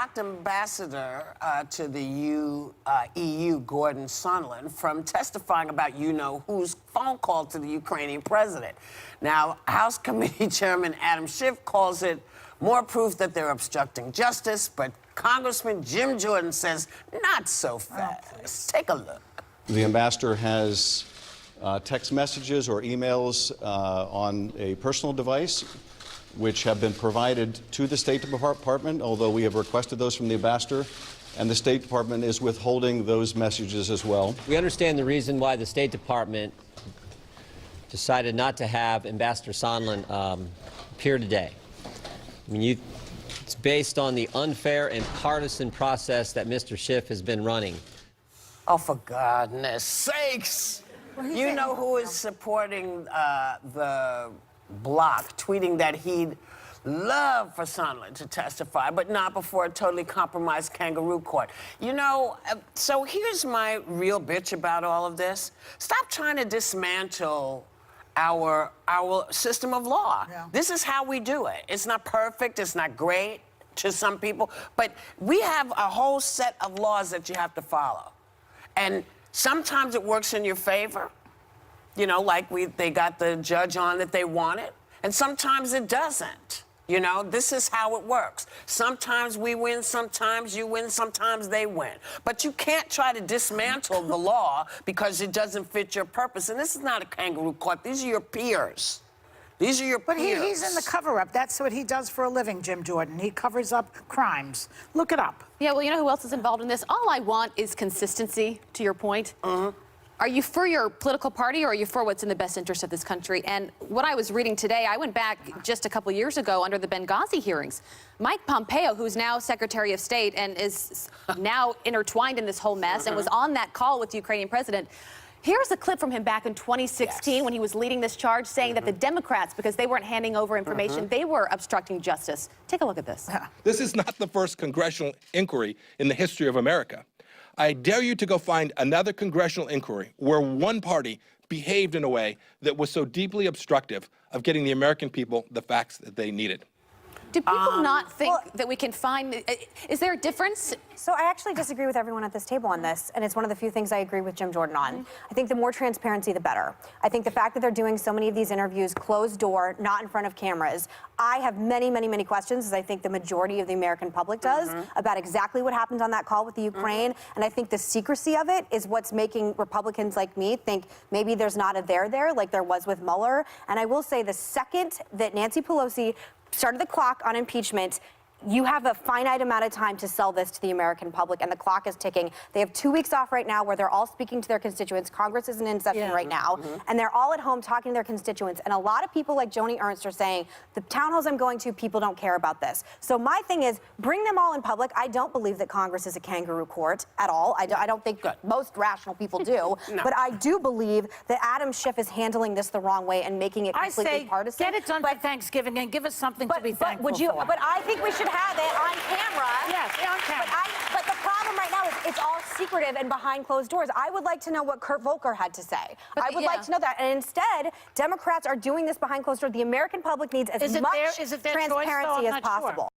blocked ambassador to the EU, Gordon Sondland, from testifying about you-know-who's phone call to the Ukrainian president. Now, House Committee Chairman Adam Schiff calls it more proof that they're obstructing justice, but Congressman Jim Jordan says not so fast. Take a look. The ambassador has text messages or emails on a personal device, which have been provided to the State Department, although we have requested those from the ambassador, and the State Department is withholding those messages as well. We understand the reason why the State Department decided not to have Ambassador Sondland appear today. I mean, it's based on the unfair and partisan process that Mr. Schiff has been running. Oh, for goodness sakes! You know who is supporting the block, tweeting that he'd love for Sondland to testify, but not before a totally compromised kangaroo court. You know, so here's my real bitch about all of this. Stop trying to dismantle our system of law. Yeah. This is how we do it. It's not perfect, it's not great to some people, but we have a whole set of laws that you have to follow. And sometimes it works in your favor. You know, like they got the judge on that they wanted, and sometimes it doesn't. You know, this is how it works. Sometimes we win, sometimes you win, sometimes they win. But you can't try to dismantle the law because it doesn't fit your purpose. And this is not a kangaroo court. These are your peers. These are your peers. But he's in the cover-up. That's what he does for a living, Jim Jordan. He covers up crimes. Look it up. Yeah, well, you know who else is involved in this? All I want is consistency, to your point. Are you for your political party, or are you for what's in the best interest of this country? And what I was reading today, I went back just a couple years ago under the Benghazi hearings. Mike Pompeo, who's now Secretary of State and is now intertwined in this whole mess and was on that call with the Ukrainian president. Here's a clip from him back in 2016 when he was leading this charge, saying that the Democrats, because they weren't handing over information, they were obstructing justice. Take a look at this. This is not the first congressional inquiry in the history of America. I dare you to go find another congressional inquiry where one party behaved in a way that was so deeply obstructive of getting the American people the facts that they needed. Do people not think that we can find... Is there a difference? So I actually disagree with everyone at this table on this, and it's one of the few things I agree with Jim Jordan on. I think the more transparency, the better. I think the fact that they're doing so many of these interviews closed door, not in front of cameras, I have many, many, many questions, as I think the majority of the American public does, about exactly what happened on that call with the Ukraine, and I think the secrecy of it is what's making Republicans like me think maybe there's not a there like there was with Mueller. And I will say the second that Nancy Pelosi started the clock on impeachment, you have a finite amount of time to sell this to the American public, and the clock is ticking. They have 2 weeks off right now where they're all speaking to their constituents. Congress isn't in session right now, and they're all at home talking to their constituents. And a lot of people like Joni Ernst are saying, the town halls I'm going to, people don't care about this. So my thing is, bring them all in public. I don't believe that Congress is a kangaroo court at all. I don't think most rational people do. But I do believe that Adam Schiff is handling this the wrong way and making it completely partisan. Get it done by Thanksgiving and give us something to be thankful for. But I think we should have it on camera. Yes, on camera. But the problem right now is it's all secretive and behind closed doors. I would like to know what Kurt Volker had to say. I would like to know that. And instead, Democrats are doing this behind closed doors. The American public needs as much transparency as possible.